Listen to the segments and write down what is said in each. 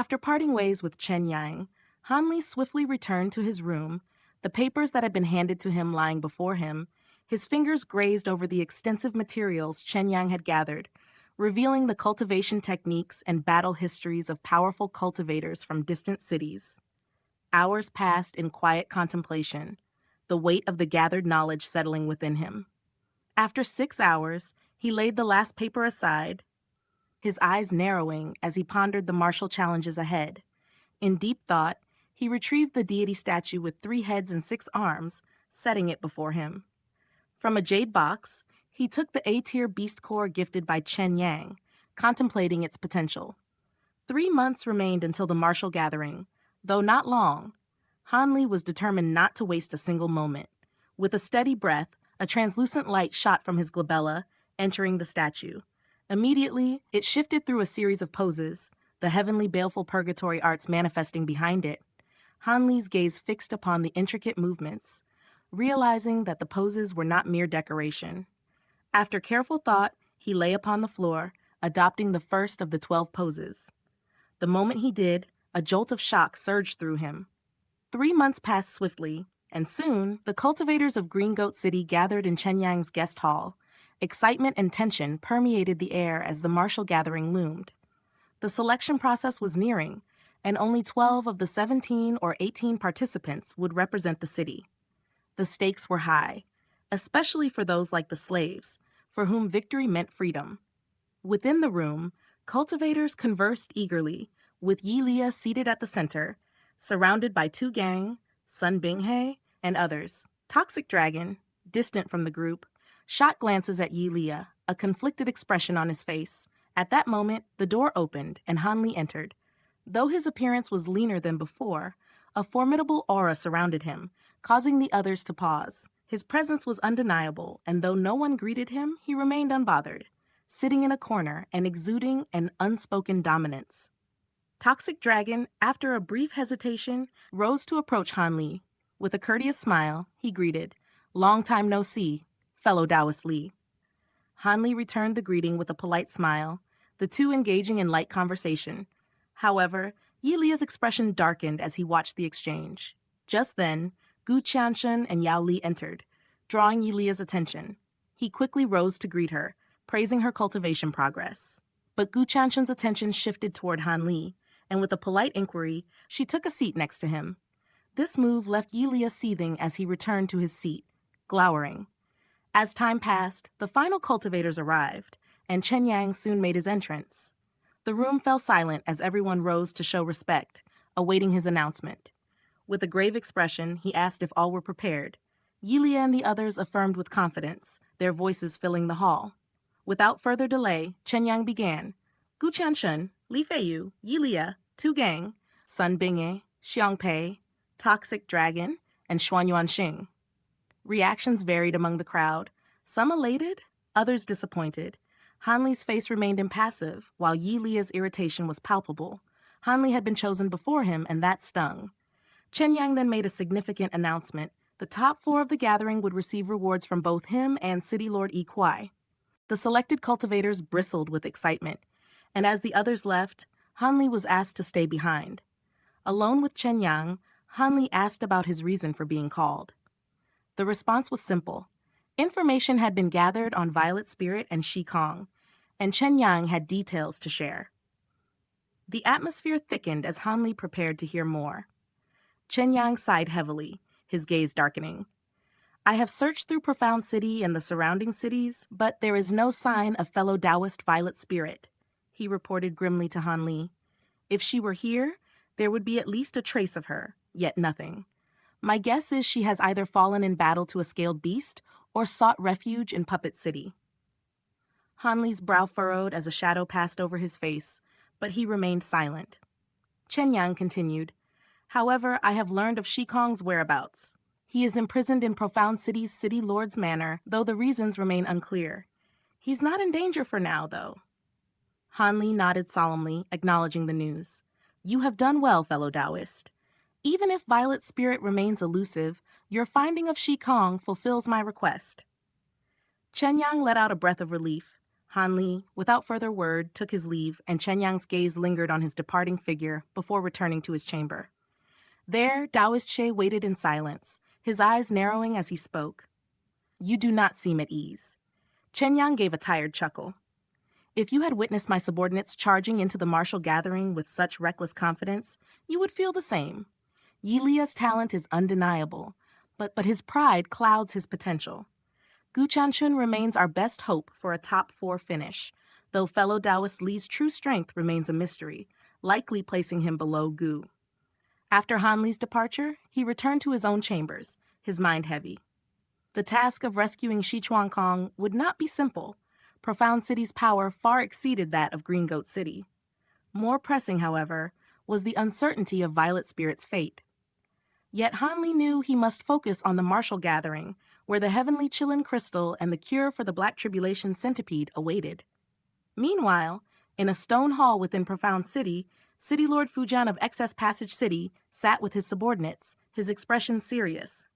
After parting ways with Chen Yang, Han Li swiftly returned to his room, the papers that had been handed to him lying before him. His fingers grazed over the extensive materials Chen Yang had gathered, revealing the cultivation techniques and battle histories of powerful cultivators from distant cities. Hours passed in quiet contemplation, the weight of the gathered knowledge settling within him. After 6 hours, he laid the last paper aside, his eyes narrowing as he pondered the martial challenges ahead. In deep thought, he retrieved the deity statue with 3 heads and 6 arms, setting it before him. From a jade box, he took the A-tier beast core gifted by Chen Yang, contemplating its potential. 3 months remained until the martial gathering, though not long. Han Li was determined not to waste a single moment. With a steady breath, a translucent light shot from his glabella, entering the statue. Immediately, it shifted through a series of poses, the heavenly baleful purgatory arts manifesting behind it. Han Li's gaze fixed upon the intricate movements, realizing that the poses were not mere decoration. After careful thought, he lay upon the floor, adopting the first of the 12 poses. The moment he did, a jolt of shock surged through him. 3 months passed swiftly, and soon, the cultivators of Green Goat City gathered in Chen Yang's guest hall. Excitement and tension permeated the air as the martial gathering loomed. The selection process was nearing, and only 12 of the 17 or 18 participants would represent the city. The stakes were high, especially for those like the slaves, for whom victory meant freedom. Within the room, cultivators conversed eagerly, with Yi Lia seated at the center, surrounded by 2 gang, Sun Binghe, and others. Toxic Dragon, distant from the group, shot glances at Yi Lia, a conflicted expression on his face. At that moment, the door opened and Han Li entered. Though his appearance was leaner than before, a formidable aura surrounded him, causing the others to pause. His presence was undeniable, and though no one greeted him, he remained unbothered, sitting in a corner and exuding an unspoken dominance. Toxic Dragon, after a brief hesitation, rose to approach Han Li. With a courteous smile, he greeted, "Long time no see, fellow Taoist Li." Han Li returned the greeting with a polite smile, the two engaging in light conversation. However, Yi Lia's expression darkened as he watched the exchange. Just then, Gu Qianshen and Yao Li entered, drawing Yi Lia's attention. He quickly rose to greet her, praising her cultivation progress. But Gu Qianshen's attention shifted toward Han Li, and with a polite inquiry, she took a seat next to him. This move left Yi Lia seething as he returned to his seat, glowering. As time passed, the final cultivators arrived, and Chen Yang soon made his entrance. The room fell silent as everyone rose to show respect, awaiting his announcement. With a grave expression, he asked if all were prepared. Yi Lia and the others affirmed with confidence, their voices filling the hall. Without further delay, Chen Yang began. Gu Qianshen, Li Feiyu, Yi Lia, 2 gang, Sun Binghe, Xiang Pei, Toxic Dragon, and Xuan Yuanxing. Reactions varied among the crowd, some elated, others disappointed. Han Li's face remained impassive, while Yi Lia's irritation was palpable. Han Li had been chosen before him, and that stung. Chen Yang then made a significant announcement. The top 4 of the gathering would receive rewards from both him and City Lord Yi Kuai. The selected cultivators bristled with excitement, and as the others left, Han Li was asked to stay behind. Alone with Chen Yang, Han Li asked about his reason for being called. The response was simple. Information had been gathered on Violet Spirit and Shi Kong, and Chen Yang had details to share. The atmosphere thickened as Han Li prepared to hear more. Chen Yang sighed heavily, his gaze darkening. I have searched through Profound City and the surrounding cities, but there is no sign of fellow Taoist Violet Spirit, he reported grimly to Han Li. If she were here, there would be at least a trace of her, yet nothing. My guess is she has either fallen in battle to a scaled beast or sought refuge in Puppet City. Han Li's brow furrowed as a shadow passed over his face, but he remained silent. Chen Yang continued, However, I have learned of Shi Kong's whereabouts. He is imprisoned in Profound City's City Lord's manor, though the reasons remain unclear. He's not in danger for now, though. Han Li nodded solemnly, acknowledging the news. You have done well, fellow Taoist. Even if Violet Spirit remains elusive, your finding of Shi Kong fulfills my request. Chen Yang let out a breath of relief. Han Li, without further word, took his leave, and Chen Yang's gaze lingered on his departing figure before returning to his chamber. There, Taoist She waited in silence, his eyes narrowing as he spoke. You do not seem at ease. Chen Yang gave a tired chuckle. If you had witnessed my subordinates charging into the martial gathering with such reckless confidence, you would feel the same. Yi Lia's talent is undeniable, but his pride clouds his potential. Gu Chanchun remains our best hope for a top 4 finish, though fellow Taoist Li's true strength remains a mystery, likely placing him below Gu. After Han Li's departure, he returned to his own chambers, his mind heavy. The task of rescuing Sichuan Kong would not be simple. Profound City's power far exceeded that of Green Goat City. More pressing, however, was the uncertainty of Violet Spirit's fate. Yet Han Li knew he must focus on the martial gathering, where the heavenly Qilin crystal and the cure for the Black Tribulation centipede awaited. Meanwhile, in a stone hall within Profound City, City Lord Fujian of Excess Passage City sat with his subordinates, his expression serious.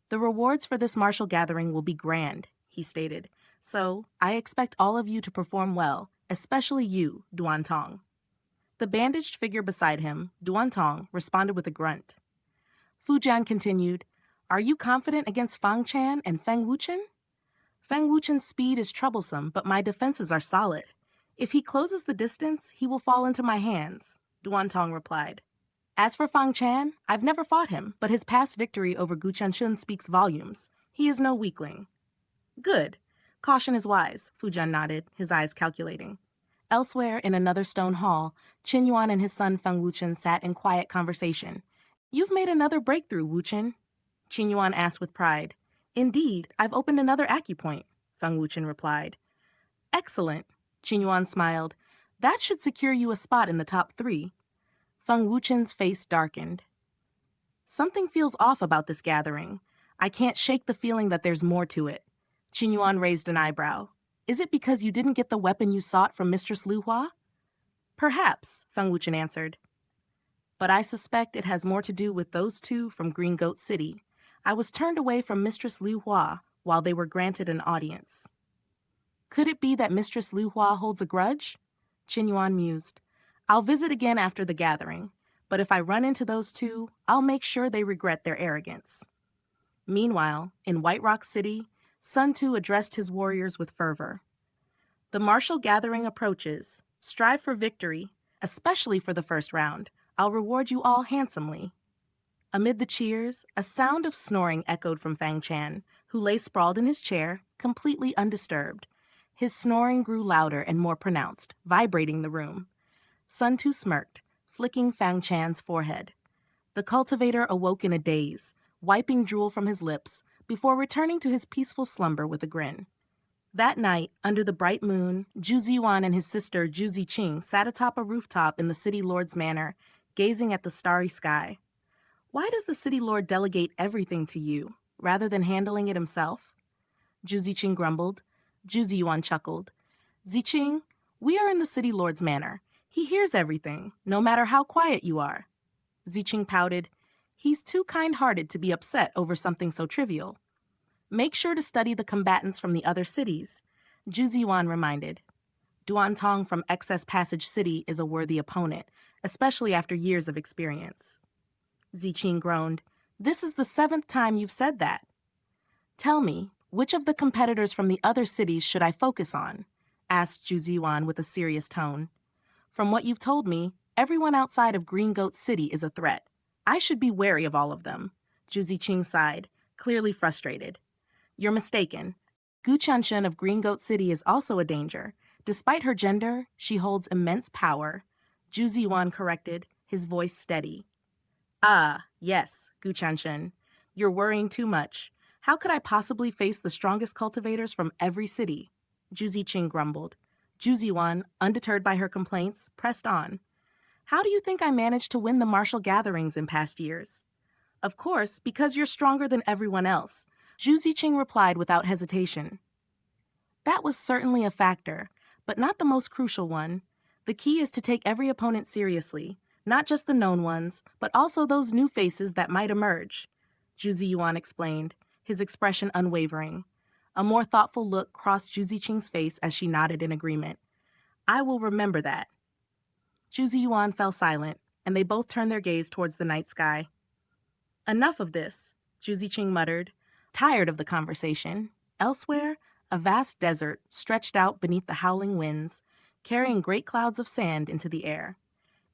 The rewards for this martial gathering will be grand, he stated, so I expect all of you to perform well, especially you, Duan Tong. The bandaged figure beside him, Duan Tong, responded with a grunt. Fujian continued, Are you confident against Fang Chan and Feng Wuchen? Feng Wuchen's speed is troublesome, but my defenses are solid. If he closes the distance, he will fall into my hands, Duan Tong replied. As for Fang Chan, I've never fought him, but his past victory over Gu Chanchun speaks volumes. He is no weakling. Good. Caution is wise, Fujian nodded, his eyes calculating. Elsewhere, in another stone hall, Qin Yuan and his son Feng Wuchen sat in quiet conversation. You've made another breakthrough, Wuchen, Qin Yuan asked with pride. Indeed, I've opened another acupoint, Feng Wuchen replied. Excellent, Qin Yuan smiled. That should secure you a spot in the top 3. Feng Wuchen's face darkened. Something feels off about this gathering. I can't shake the feeling that there's more to it. Qin Yuan raised an eyebrow. Is it because you didn't get the weapon you sought from Mistress Lu Hua? Perhaps, Feng Wuchen answered. But I suspect it has more to do with those 2 from Green Goat City. I was turned away from Mistress Lu Hua while they were granted an audience. Could it be that Mistress Lu Hua holds a grudge? Qin Yuan mused. I'll visit again after the gathering, but if I run into those 2, I'll make sure they regret their arrogance. Meanwhile, in White Rock City, Sun Tu addressed his warriors with fervor. The martial gathering approaches. Strive for victory, especially for the first round. I'll reward you all handsomely. Amid the cheers, a sound of snoring echoed from Fang Chan, who lay sprawled in his chair, completely undisturbed. His snoring grew louder and more pronounced, vibrating the room. Sun Tu smirked, flicking Fang Chan's forehead. The cultivator awoke in a daze, wiping drool from his lips, before returning to his peaceful slumber with a grin. That night, under the bright moon, Zhu Ziyuan and his sister Zhu Ziqing sat atop a rooftop in the city lord's manor, gazing at the starry sky. Why does the city lord delegate everything to you, rather than handling it himself? Zhu Ziqing grumbled. Zhu Ziyuan chuckled. Ziqing, we are in the city lord's manor. He hears everything, no matter how quiet you are. Ziqing pouted. He's too kind-hearted to be upset over something so trivial. Make sure to study the combatants from the other cities, Zhu Ziyuan reminded. Duan Tong from Excess Passage City is a worthy opponent, especially after years of experience. Ziqing groaned. This is the 7th time you've said that. Tell me, which of the competitors from the other cities should I focus on? Asked Zhu Ziyuan with a serious tone. From what you've told me, everyone outside of Green Goat City is a threat. I should be wary of all of them. Zhu Ziqing sighed, clearly frustrated. You're mistaken. Gu Chanchun of Green Goat City is also a danger. Despite her gender, she holds immense power. Zhu Ziyuan corrected, his voice steady. Ah, yes, Gu Chanchun. You're worrying too much. How could I possibly face the strongest cultivators from every city? Zhu Ziqing grumbled. Zhu Ziyuan, undeterred by her complaints, pressed on. How do you think I managed to win the martial gatherings in past years? Of course, because you're stronger than everyone else, Zhu Ziqing replied without hesitation. That was certainly a factor, but not the most crucial one. The key is to take every opponent seriously, not just the known ones, but also those new faces that might emerge, Zhu Ziyuan explained, his expression unwavering. A more thoughtful look crossed Zhu Ziqing's face as she nodded in agreement. I will remember that. Zhu Ziyuan fell silent, and they both turned their gaze towards the night sky. Enough of this, Zhu Ziqing muttered, tired of the conversation. Elsewhere, a vast desert stretched out beneath the howling winds, carrying great clouds of sand into the air.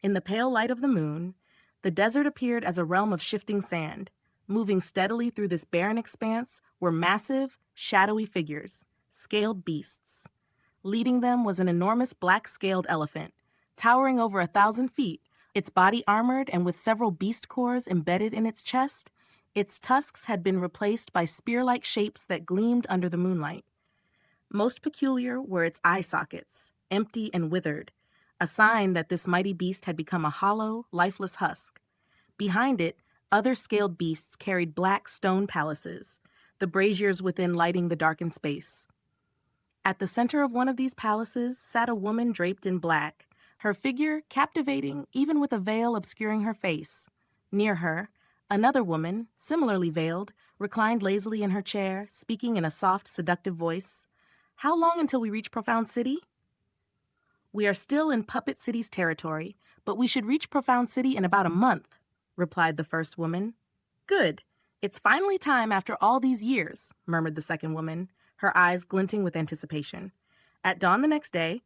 In the pale light of the moon, the desert appeared as a realm of shifting sand. Moving steadily through this barren expanse were massive, shadowy figures, scaled beasts. Leading them was an enormous black-scaled elephant, towering over 1,000 feet, its body armored and with several beast cores embedded in its chest. Its tusks had been replaced by spear-like shapes that gleamed under the moonlight. Most peculiar were its eye sockets, empty and withered, a sign that this mighty beast had become a hollow, lifeless husk. Behind it, other scaled beasts carried black stone palaces, the braziers within lighting the darkened space. At the center of one of these palaces sat a woman draped in black, her figure captivating even with a veil obscuring her face. Near her, another woman, similarly veiled, reclined lazily in her chair, speaking in a soft, seductive voice. How long until we reach Profound City? We are still in Puppet City's territory, but we should reach Profound City in about a month, replied the first woman. Good. It's finally time after all these years, murmured the second woman, her eyes glinting with anticipation. At dawn the next day,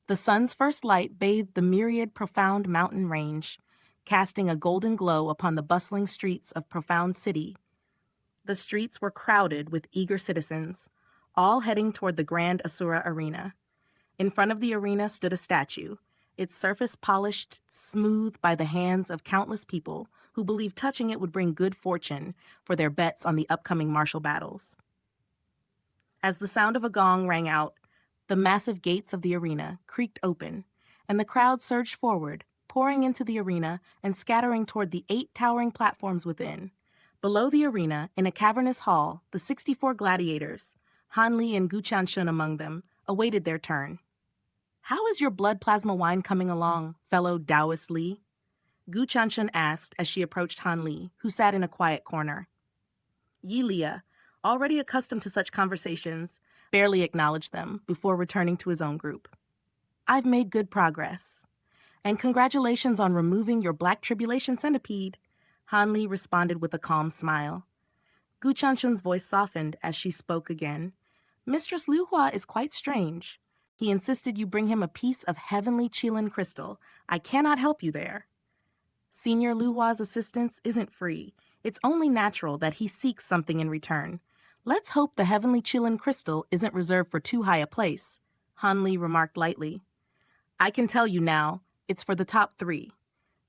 the sun's first light bathed the myriad profound mountain range, casting a golden glow upon the bustling streets of Profound City. The streets were crowded with eager citizens, all heading toward the Grand Asura Arena. In front of the arena stood a statue, its surface polished smooth by the hands of countless people who believed touching it would bring good fortune for their bets on the upcoming martial battles. As the sound of a gong rang out, the massive gates of the arena creaked open, and the crowd surged forward, pouring into the arena and scattering toward the 8 towering platforms within. Below the arena, in a cavernous hall, the 64 gladiators, Han Li and Gu Chanshun among them, awaited their turn. How is your blood plasma wine coming along, fellow Taoist Li? Gu Chanshun asked as she approached Han Li, who sat in a quiet corner. Yi Lia, already accustomed to such conversations, barely acknowledged them before returning to his own group. I've made good progress. And congratulations on removing your Black Tribulation centipede, Han Li responded with a calm smile. Gu Chanshun's voice softened as she spoke again. Mistress Liu Hua is quite strange. He insisted you bring him a piece of heavenly Qilin crystal. I cannot help you there. Senior Liu Hua's assistance isn't free. It's only natural that he seeks something in return. Let's hope the heavenly Qilin crystal isn't reserved for too high a place, Han Li remarked lightly. I can tell you now, it's for the top 3.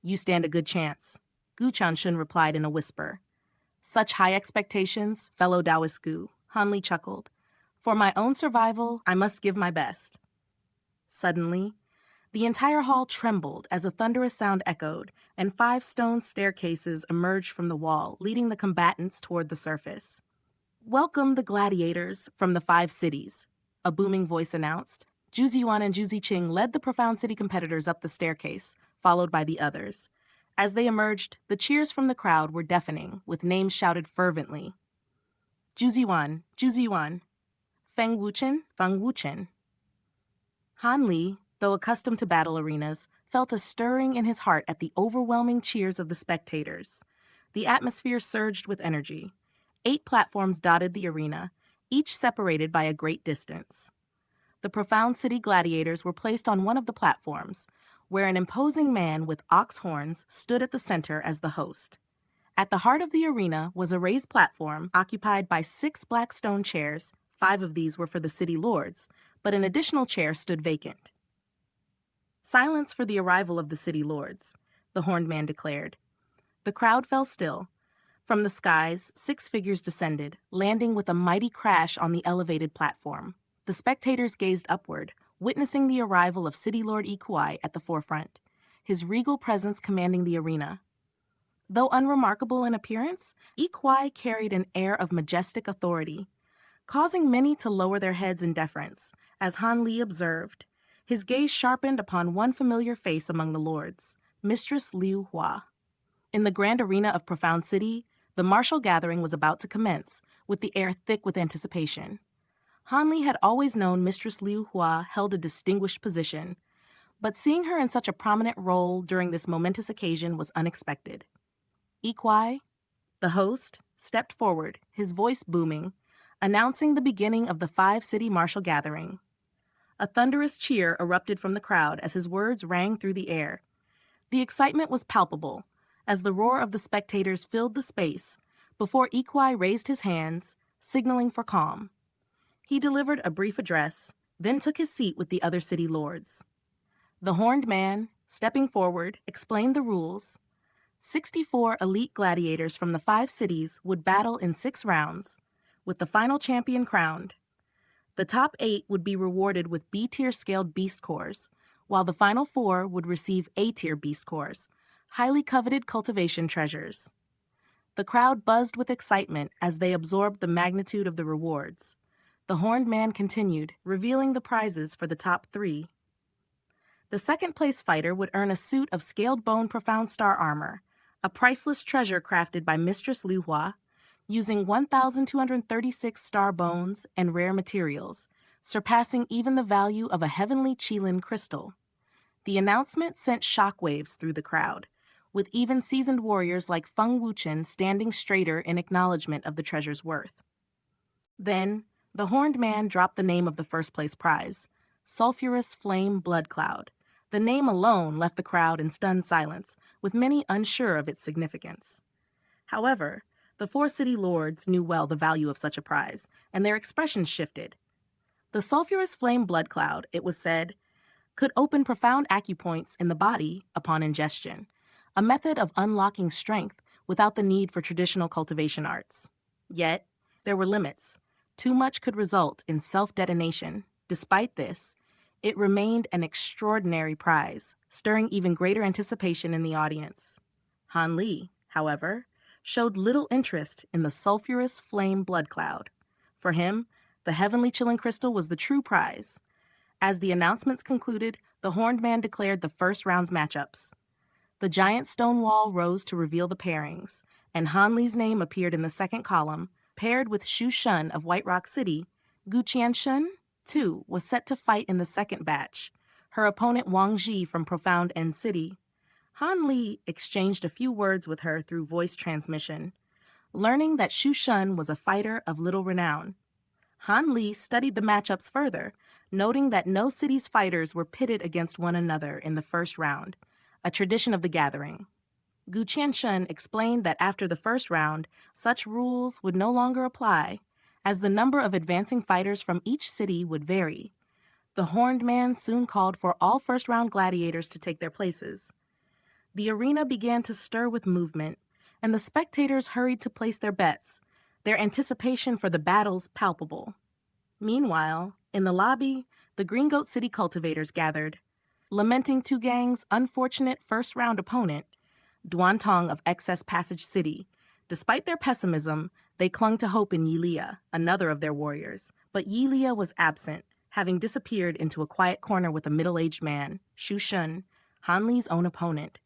You stand a good chance, Gu Chanshun replied in a whisper. Such high expectations, fellow Taoist Gu, Han Li chuckled. For my own survival, I must give my best. Suddenly, the entire hall trembled as a thunderous sound echoed, and 5 stone staircases emerged from the wall, leading the combatants toward the surface. Welcome the gladiators from the 5 cities, a booming voice announced. Zhu Ziyuan and Zhu Ziqing led the Profound City competitors up the staircase, followed by the others. As they emerged, the cheers from the crowd were deafening, with names shouted fervently. Zhu Ziyuan, Feng Wuchen. Han Li, though accustomed to battle arenas, felt a stirring in his heart at the overwhelming cheers of the spectators. The atmosphere surged with energy. 8 platforms dotted the arena, each separated by a great distance. The Profound City gladiators were placed on one of the platforms, where an imposing man with ox horns stood at the center as the host. At the heart of the arena was a raised platform occupied by 6 black stone chairs. 5 of these were for the city lords, but an additional chair stood vacant. Silence for the arrival of the city lords, the horned man declared. The crowd fell still. From the skies, 6 figures descended, landing with a mighty crash on the elevated platform. The spectators gazed upward, witnessing the arrival of City Lord Yi Kuai at the forefront, his regal presence commanding the arena. Though unremarkable in appearance, Yi Kuai carried an air of majestic authority, causing many to lower their heads in deference, as Han Li observed. His gaze sharpened upon one familiar face among the lords, Mistress Liu Hua. In the grand arena of Profound City, the martial gathering was about to commence, with the air thick with anticipation. Hanli had always known Mistress Liu Hua held a distinguished position, but seeing her in such a prominent role during this momentous occasion was unexpected. Ikwai, the host, stepped forward, his voice booming, announcing the beginning of the five-city martial gathering. A thunderous cheer erupted from the crowd as his words rang through the air. The excitement was palpable, as the roar of the spectators filled the space, before Ikwai raised his hands, signaling for calm. He delivered a brief address, then took his seat with the other city lords. The horned man, stepping forward, explained the rules. 64 elite gladiators from the 5 cities would battle in 6 rounds, with the final champion crowned. The top 8 would be rewarded with B-tier scaled beast cores, while the final 4 would receive A-tier beast cores, highly coveted cultivation treasures. The crowd buzzed with excitement as they absorbed the magnitude of the rewards. The horned man continued, revealing the prizes for the top 3. The second-place fighter would earn a suit of scaled bone profound star armor, a priceless treasure crafted by Mistress Liu Hua, using 1,236 star bones and rare materials, surpassing even the value of a heavenly Qilin crystal. The announcement sent shockwaves through the crowd, with even seasoned warriors like Feng Wuchen standing straighter in acknowledgement of the treasure's worth. Then, the horned man dropped the name of the first-place prize, Sulphurous Flame Blood Cloud. The name alone left the crowd in stunned silence, with many unsure of its significance. However, the 4 city lords knew well the value of such a prize, and their expressions shifted. The sulphurous flame blood cloud, it was said, could open profound acupoints in the body upon ingestion, a method of unlocking strength without the need for traditional cultivation arts. Yet, there were limits. Too much could result in self-detonation. Despite this, it remained an extraordinary prize, stirring even greater anticipation in the audience. Han Li, however, showed little interest in the sulphurous flame blood cloud. For him, the heavenly Qilin crystal was the true prize. As the announcements concluded, the horned man declared the first round's matchups. The giant stone wall rose to reveal the pairings, and Han Li's name appeared in the second column. Paired with Xu Shun of White Rock City, Gu Qianshun, too, was set to fight in the second batch. Her opponent Wang Ji from Profound End City. Han Li exchanged a few words with her through voice transmission, learning that Xu Shun was a fighter of little renown. Han Li studied the matchups further, noting that no city's fighters were pitted against one another in the first round, a tradition of the gathering. Gu Qianshun explained that after the first round, such rules would no longer apply, as the number of advancing fighters from each city would vary. The horned man soon called for all first-round gladiators to take their places. The arena began to stir with movement, and the spectators hurried to place their bets, their anticipation for the battles palpable. Meanwhile, in the lobby, the Green Goat City cultivators gathered, lamenting Tugang's unfortunate first-round opponent, Duantong of Excess Passage City. Despite their pessimism, they clung to hope in Yilia, another of their warriors. But Yilia was absent, having disappeared into a quiet corner with a middle-aged man, Xu Shun, Han Li's own opponent.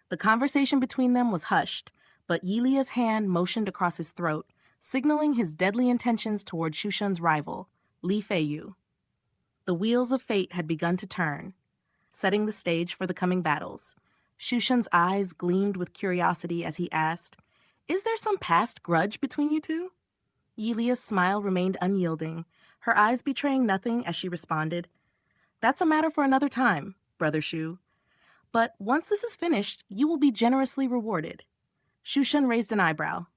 The conversation between them was hushed, but Yilia's hand motioned across his throat, signaling his deadly intentions toward Xu Shun's rival, Li Feiyu. The wheels of fate had begun to turn, setting the stage for the coming battles. Xu Shun's eyes gleamed with curiosity as he asked, "Is there some past grudge between you two?" Yilia's smile remained unyielding, her eyes betraying nothing as she responded, "That's a matter for another time, Brother Xu. But once this is finished, you will be generously rewarded." Xu Shun raised an eyebrow.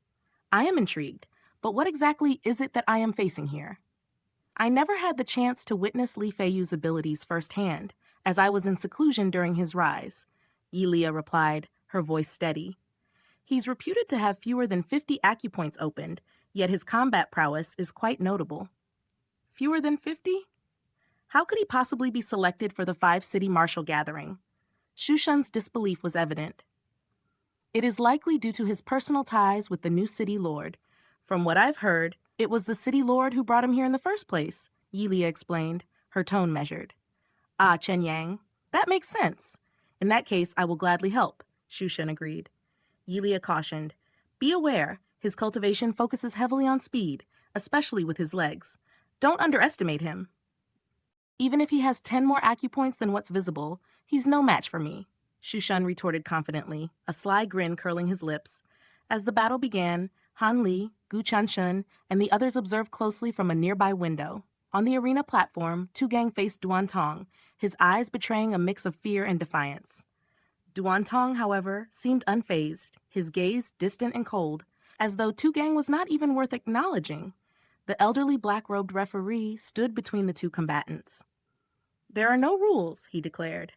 "I am intrigued, but what exactly is it that I am facing here?" "I never had the chance to witness Li Feiyu's abilities firsthand, as I was in seclusion during his rise," Yilia replied, her voice steady. "He's reputed to have fewer than 50 acupoints opened, yet his combat prowess is quite notable." "Fewer than 50? How could he possibly be selected for the 5-city martial gathering?" Xu Shun's disbelief was evident. "It is likely due to his personal ties with the new city lord. From what I've heard, it was the city lord who brought him here in the first place," Yilia explained, her tone measured. "Ah, Chen Yang, that makes sense. In that case, I will gladly help," Xu Shun agreed. Yilia cautioned, "Be aware, his cultivation focuses heavily on speed, especially with his legs. Don't underestimate him. Even if he has 10 more acupoints than what's visible, he's no match for me, Shushan retorted confidently, a sly grin curling his lips. As the battle began, Han Li, Gu Chanshun, and the others observed closely from a nearby window. On the arena platform, Tugang faced Duantong, his eyes betraying a mix of fear and defiance. Duantong, however, seemed unfazed, his gaze distant and cold, as though Tugang was not even worth acknowledging. The elderly black-robed referee stood between the two combatants. "There are no rules," he declared.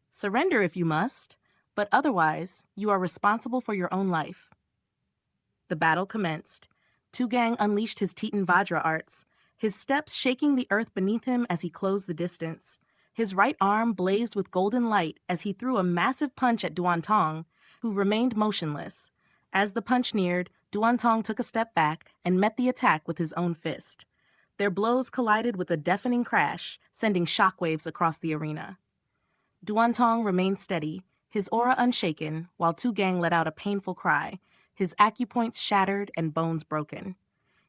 "Surrender if you must, but otherwise, you are responsible for your own life." The battle commenced. Tugang unleashed his Titan Vajra arts, his steps shaking the earth beneath him as he closed the distance. His right arm blazed with golden light as he threw a massive punch at Duantong, who remained motionless. As the punch neared, Duantong took a step back and met the attack with his own fist. Their blows collided with a deafening crash, sending shockwaves across the arena. Duantong remained steady, his aura unshaken, while Tugang let out a painful cry, his acupoints shattered and bones broken.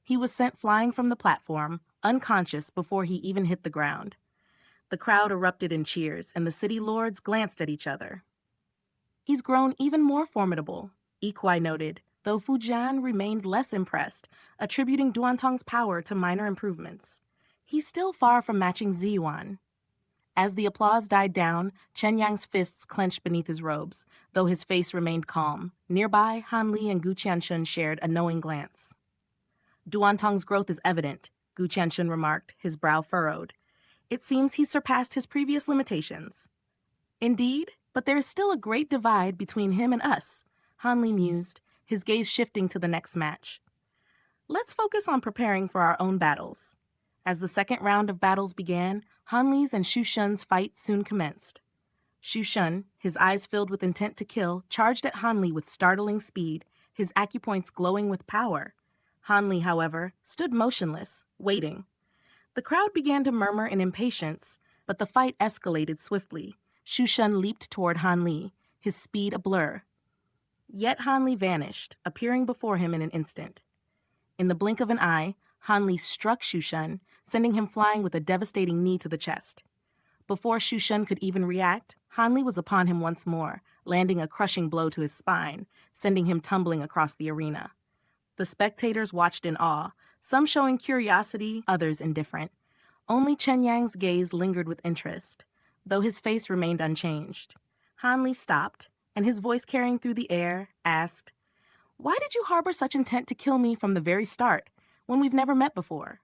He was sent flying from the platform, unconscious before he even hit the ground. The crowd erupted in cheers, and the city lords glanced at each other. "He's grown even more formidable," Ikwai noted, though Fujian remained less impressed, attributing Duantong's power to minor improvements. "He's still far from matching Ziyuan." As the applause died down, Chen Yang's fists clenched beneath his robes, though his face remained calm. Nearby, Han Li and Gu Qianshun shared a knowing glance. "Duantong's growth is evident," Gu Qianshun remarked, his brow furrowed. "It seems he's surpassed his previous limitations." "Indeed, but there is still a great divide between him and us," Han Li mused, his gaze shifting to the next match. "Let's focus on preparing for our own battles." As the second round of battles began, Han Li's and Shu Shun's fight soon commenced. Shu Shun, his eyes filled with intent to kill, charged at Han Li with startling speed, his acupoints glowing with power. Han Li, however, stood motionless, waiting. The crowd began to murmur in impatience, but the fight escalated swiftly. Shu Shun leaped toward Han Li, his speed a blur. Yet Han Li vanished, appearing before him in an instant. In the blink of an eye, Han Li struck Shu Shun, sending him flying with a devastating knee to the chest. Before Shu Shun could even react, Han Li was upon him once more, landing a crushing blow to his spine, sending him tumbling across the arena. The spectators watched in awe, some showing curiosity, others indifferent. Only Chen Yang's gaze lingered with interest, though his face remained unchanged. Han Li stopped, and his voice carrying through the air, asked, "Why did you harbor such intent to kill me from the very start, when we've never met before?"